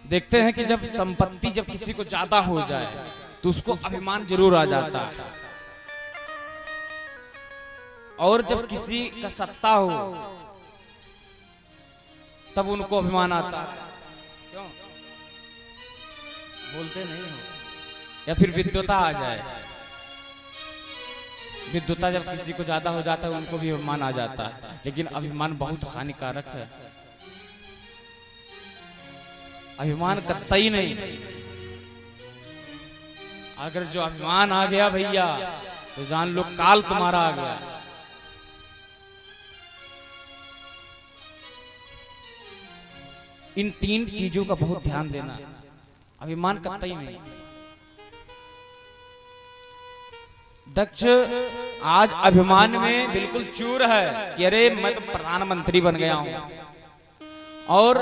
देखते हैं कि जब संपत्ति जब किसी को ज्यादा हो जाए तो उसको अभिमान जरूर आ जाता है, और जब किसी का सत्ता हो तब उनको अभिमान आता है। क्यों बोलते नहीं हो? या फिर विद्वता आ जाए, विद्वता जब किसी को ज्यादा हो जाता है उनको भी अभिमान आ जाता है। लेकिन अभिमान बहुत हानिकारक है, अभिमान कतई नहीं। अगर जो अभिमान आ गया भैया तो जान लो काल तुम्हारा आ गया। इन तीन चीजों का बहुत ध्यान देना, अभिमान कतई नहीं। दक्ष आज अभिमान में बिल्कुल चूर है कि अरे मैं तो प्रधानमंत्री बन गया हूं। और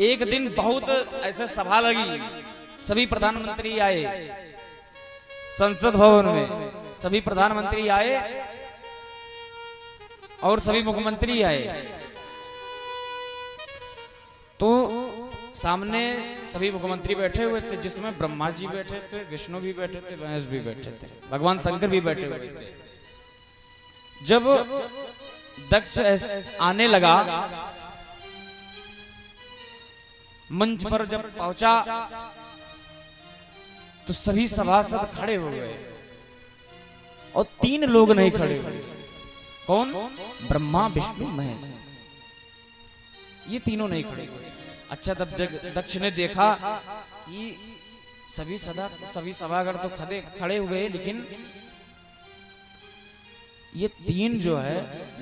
एक दिन बहुत ऐसे सभा लगी, सभी प्रधानमंत्री आए संसद भवन में, सभी प्रधानमंत्री आए और सभी मुख्यमंत्री आए। तो सामने सभी मुख्यमंत्री बैठे हुए थे, जिसमें ब्रह्मा जी बैठे थे, विष्णु भी बैठे थे, महेश भी बैठे थे, भगवान शंकर भी बैठे हुए थे। जब दक्ष आने लगा, मंच पर जब पहुंचा तो सभी सभासद खड़े हो गए और तीन लोग नहीं खड़े हुए। कौन? ब्रह्मा विष्णु महेश, ये तीनों नहीं खड़े हुए। अच्छा, तब दक्ष ने देखा कि सभी सभागार तो खड़े हुए, लेकिन ये तीन जो है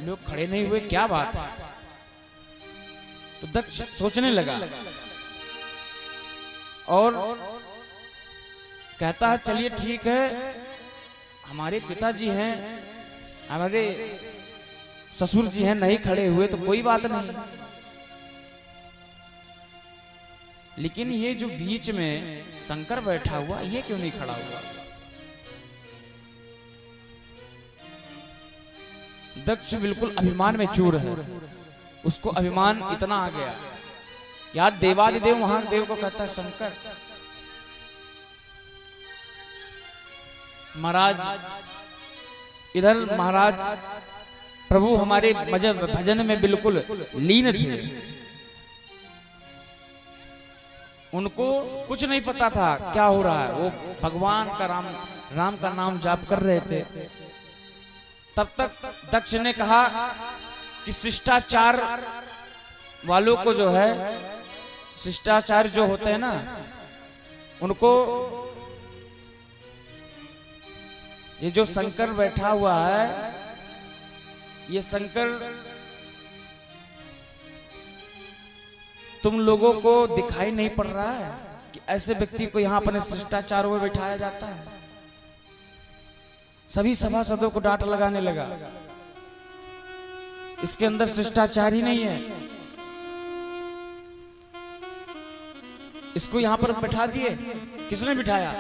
लोग खड़े नहीं हुए, क्या बात है? तो दक्ष सोचने लगा और कहता है चलिए ठीक है, हमारे पिताजी हैं, हमारे ससुर जी हैं, नहीं खड़े हुए तो कोई बात नहीं, लेकिन ये जो बीच में शंकर बैठा हुआ ये क्यों नहीं खड़ा हुआ? दक्ष बिल्कुल अभिमान में चूर है, उसको अभिमान इतना आ गया। याद देवादिदेव महादेव को कहता है शंकर महाराज, इधर महाराज प्रभु हमारे भजन में बिल्कुल लीन थे, उनको कुछ नहीं पता था क्या हो रहा है, वो भगवान का राम का नाम जाप कर रहे थे। तब तक दक्ष ने कहा कि शिष्टाचार वालों को जो है, शिष्टाचार जो होते हैं ना, उनको ये जो शंकर बैठा हुआ है, ये शंकर तुम लोगों को दिखाई नहीं पड़ रहा है कि ऐसे व्यक्ति को यहाँ अपने शिष्टाचार में बैठाया जाता है? सभी सभासदों को डांट लगाने लगा, इसके अंदर शिष्टाचार ही नहीं है, इसको यहाँ पर बैठा दिए, किसने बिठाया?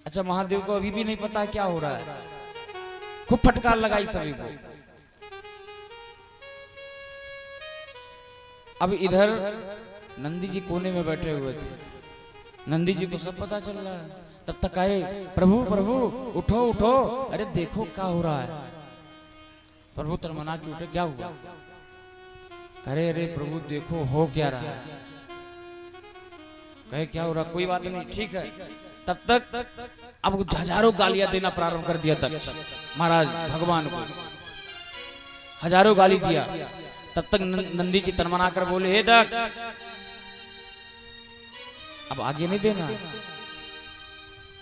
अच्छा, महादेव को अभी भी नहीं पता क्या हो रहा है, खूब फटकार लगाई सभी को। अब इधर नंदी जी कोने में बैठे हुए थे, नंदी जी को सब पता चल रहा है। तब तक आए, प्रभु प्रभु उठो उठो, अरे देखो क्या हो रहा है। प्रभु तरमना के उठे, क्या हुआ? अरे अरे प्रभु देखो हो क्या रहा है। कहे क्या हो रहा? कोई बात नहीं, ठीक है। तब तक अब हजारों गालियां देना प्रारंभ कर दिया दक्ष महाराज भगवान को, हजारों गाली दिया। तब तक नंदी जी तनमना कर बोले, हे दक्ष अब आगे नहीं देना,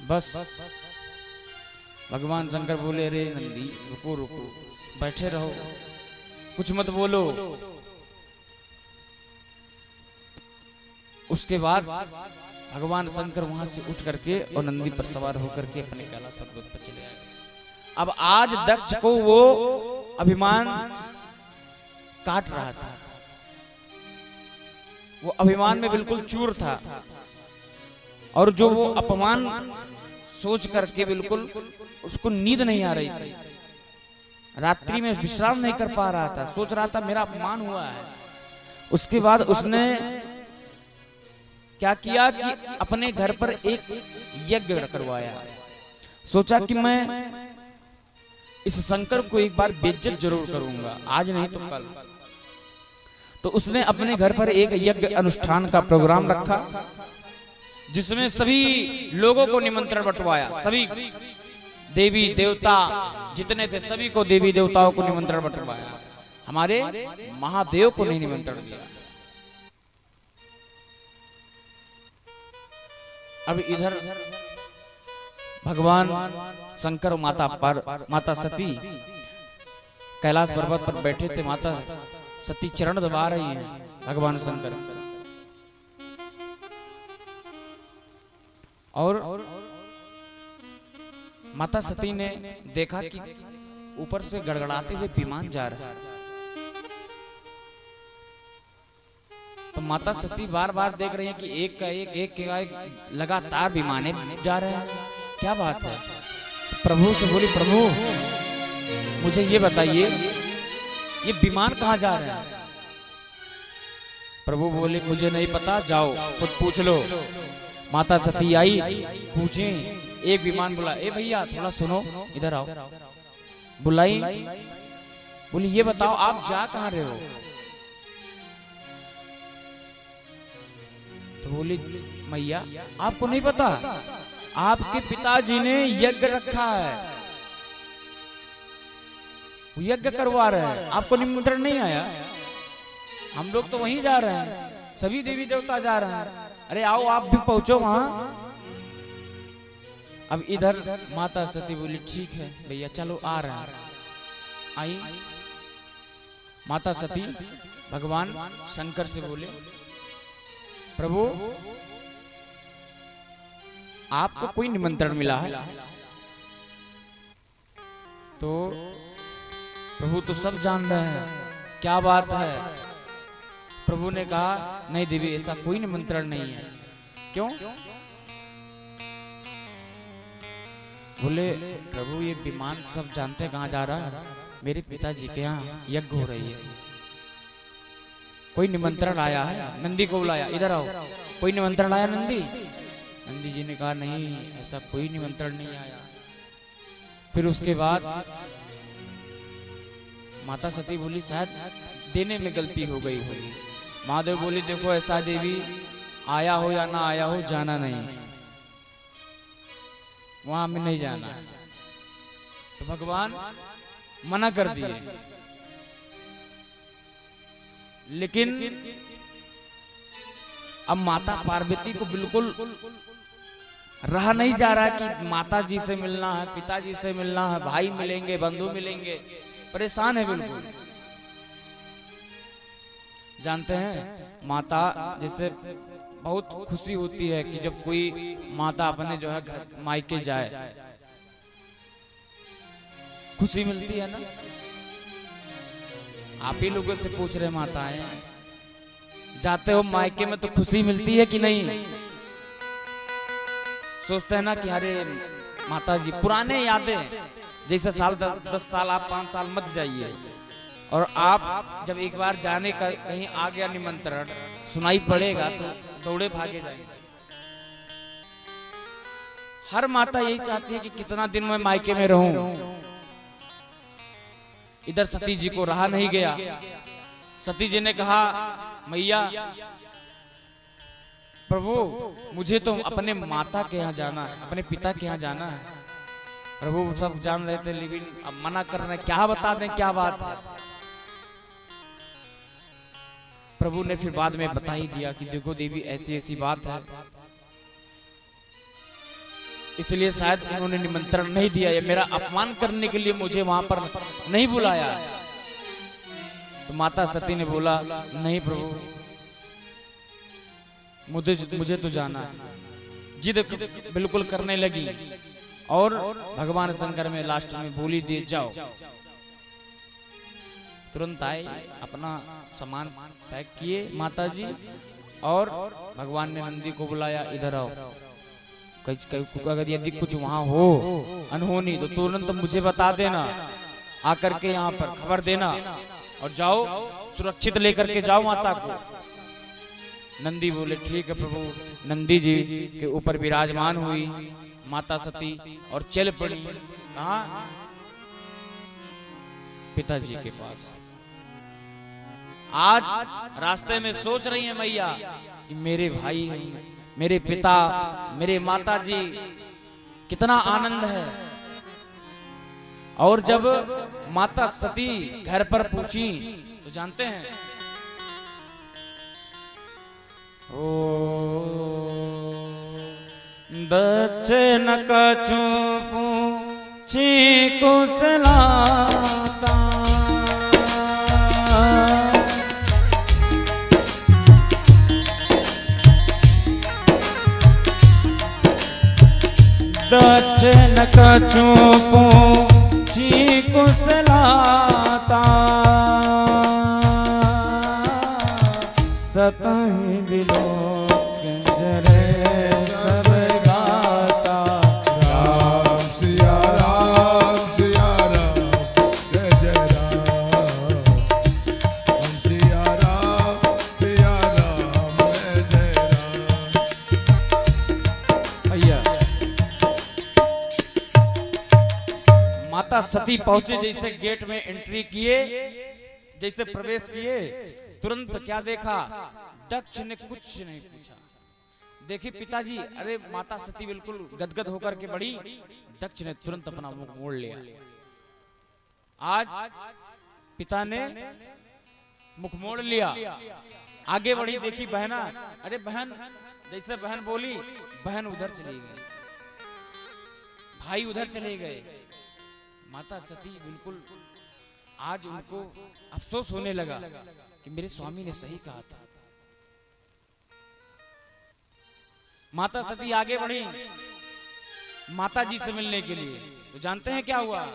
बस। भगवान शंकर बोले, अरे नंदी रुको रुको, बैठे रहो, कुछ मत बोलो। उसके बाद भगवान शंकर वहां से उठ करके और नंदी पर सवार होकर के अपने कैलाश पर्वत पर चले आए। अब आज दक्ष को वो अभिमान काट रहा था, वो अभिमान में बिल्कुल चूर था, और जो वो अपमान सोच करके बिल्कुल उसको नींद नहीं आ रही थी, रात्रि में विश्राम नहीं कर पा रहा था, सोच रहा था मेरा अपमान हुआ है। उसके बाद उसने क्या किया कि अपने घर पर एक यज्ञ करवाया। सोचा कि मैं इस शंकर को एक बार बेइज्जत जरूर करूंगा, आज नहीं तो कल। तो उसने अपने घर पर एक यज्ञ अनुष्ठान का प्रोग्राम रखा, जिसमें सभी लोगों को निमंत्रण बंटवाया। सभी देवी देवता जितने थे सभी को, देवी देवताओं को निमंत्रण बंटवाया। हमारे महादेव को नहीं निमंत्रण दिया। अब इधर भगवान शंकर माता सती कैलाश पर्वत पर बैठे थे। माता सती चरण दबा रही हैं भगवान शंकर, और माता सती ने देखा कि ऊपर से गड़गड़ाते हुए विमान जा रहा है। तो माता सती बार बार देख रही है कि एक का एक लगातार विमाने जा रहे हैं, क्या बात है। तो प्रभु से बोली, प्रभु मुझे ये बताइए ये विमान कहाँ जा रहे हैं। प्रभु बोले, मुझे नहीं पता, जाओ खुद पूछ लो। माता सती आई, पूछे, एक विमान बुला, ए भैया थोड़ा सुनो, इधर आओ। बुलाई, बोली ये बताओ आप जा कहाँ रहे हो। तो बोली, मैया आपको नहीं पता, आपके पिताजी ने यज्ञ रखा है, यज्ञ करवा रहे हैं, आपको निमंत्रण नहीं आया। हम लोग तो वहीं जा रहे हैं, सभी देवी देवता जा रहे हैं, अरे आओ आप भी पहुंचो वहां। अब इधर माता सती बोली, ठीक है भैया चलो आ रहे हैं। आई माता सती भगवान शंकर से बोले, प्रभु आपको कोई निमंत्रण मिला है। तो प्रभु तो सब जान रहे हैं, क्या बात है। प्रभु ने कहा, नहीं देवी ऐसा कोई निमंत्रण नहीं है। क्यों? बोले, प्रभु ये विमान सब जानते कहाँ जा रहा है, मेरे पिताजी के यहाँ यज्ञ हो रही है, कोई निमंत्रण आया है। नंदी को बुलाया, इधर आओ, कोई निमंत्रण आया नंदी। नंदी जी ने कहा, नहीं ऐसा कोई निमंत्रण नहीं आया। फिर उसके बाद माता सती बोली, शायद देने में गलती हो गई होगी। महादेव बोली, देखो ऐसा देवी आया हो या ना आया हो, जाना नहीं, वहां में नहीं जाना। तो भगवान मना कर दिए। लेकिन अब माता पार्वती को बिल्कुल रहा नहीं जा रहा कि माता जी से मिलना है, पिताजी से मिलना है, भाई मिलेंगे, बंधु मिलेंगे, परेशान है बिल्कुल। जानते हैं माता जैसे बहुत खुशी होती है कि जब कोई माता अपने जो है घर मायके जाए, खुशी मिलती है ना। आप ही लोगों से पूछ रहे माताएं, जाते हो मायके में तो खुशी मिलती है कि नहीं। सोचते हैं ना कि अरे माता जी, पुराने यादें, जैसे साल 10 साल आप 5 साल मत जाइए, और आप जब एक बार जाने का कहीं आ गया निमंत्रण, सुनाई पड़ेगा तो दौड़े भागे जाएंगे। हर माता यही चाहती है कि कितना दिन मैं मायके में रहूं। इधर सती जी को रहा नहीं गया। सती जी ने कहा, मैया प्रभु मुझे तो अपने माता के यहाँ जाना है, अपने पिता के यहाँ जाना है। प्रभु सब जान रहे थे, लेकिन अब मना कर रहे, क्या बता दें क्या बात है। प्रभु ने फिर बाद में बता ही दिया कि देखो देवी ऐसी ऐसी बात है, इसलिए शायद उन्होंने निमंत्रण नहीं दिया, ये मेरा अपमान करने के लिए मुझे वहां पर नहीं बुलाया। तो माता सती ने बोला, नहीं प्रभु मुझे तो जाना है। जिद बिल्कुल करने लगी, और भगवान शंकर में लास्ट में बोली दिए, जाओ। तुरंत आए, अपना सामान पैक किए माता जी, और भगवान ने नंदी को बुलाया, इधर आओ, अगर यदि कुछ वहां हो अनहोनी तो तुरंत मुझे बता देना, आकर के यहाँ पर खबर देना, और जाओ सुरक्षित लेकर के जाओ माता को। नंदी बोले ठीक है प्रभु। नंदी जी के ऊपर विराजमान हुई माता सती और चल पड़ी कहा? पिताजी के पास। आज रास्ते में सोच रही है मैया कि मेरे भाई, मेरे पिता, मेरे माता जी, कितना आनंद है। और जब माता सती घर पर पहुंची तो जानते हैं, ओ दक्षिण कछु पूछी कुशलाता, दक्षिण कछु पूछी कुशलाता, सतहि बिलोक जरे सब गाता। राम सिया राम सिया राम जय जय राम। सिया राम जय जय राम। भैया माता सती पहुंचे, जैसे गेट में एंट्री किए, जैसे प्रवेश किए, तुरंत क्या देखा? दक्ष ने कुछ नहीं पूछा। देखिए पिताजी, अरे माता सती बिल्कुल गदगद होकर के बड़ी, दक्ष ने तुरंत अपना मुख मोड़ लिया। आज पिता ने मुख मोड़ लिया, आगे बढ़ी, देखी बहना, अरे बहन, जैसे बहन बोली, बहन उधर चली गई, भाई उधर चले गए। माता सती बिल्कुल आज उनको अफसोस होने लगा कि मेरे स्वामी ने सही कहा था। माता सती आगे बढ़ी माता जी से मिलने के लिए। तो जानते हैं क्या हुआ?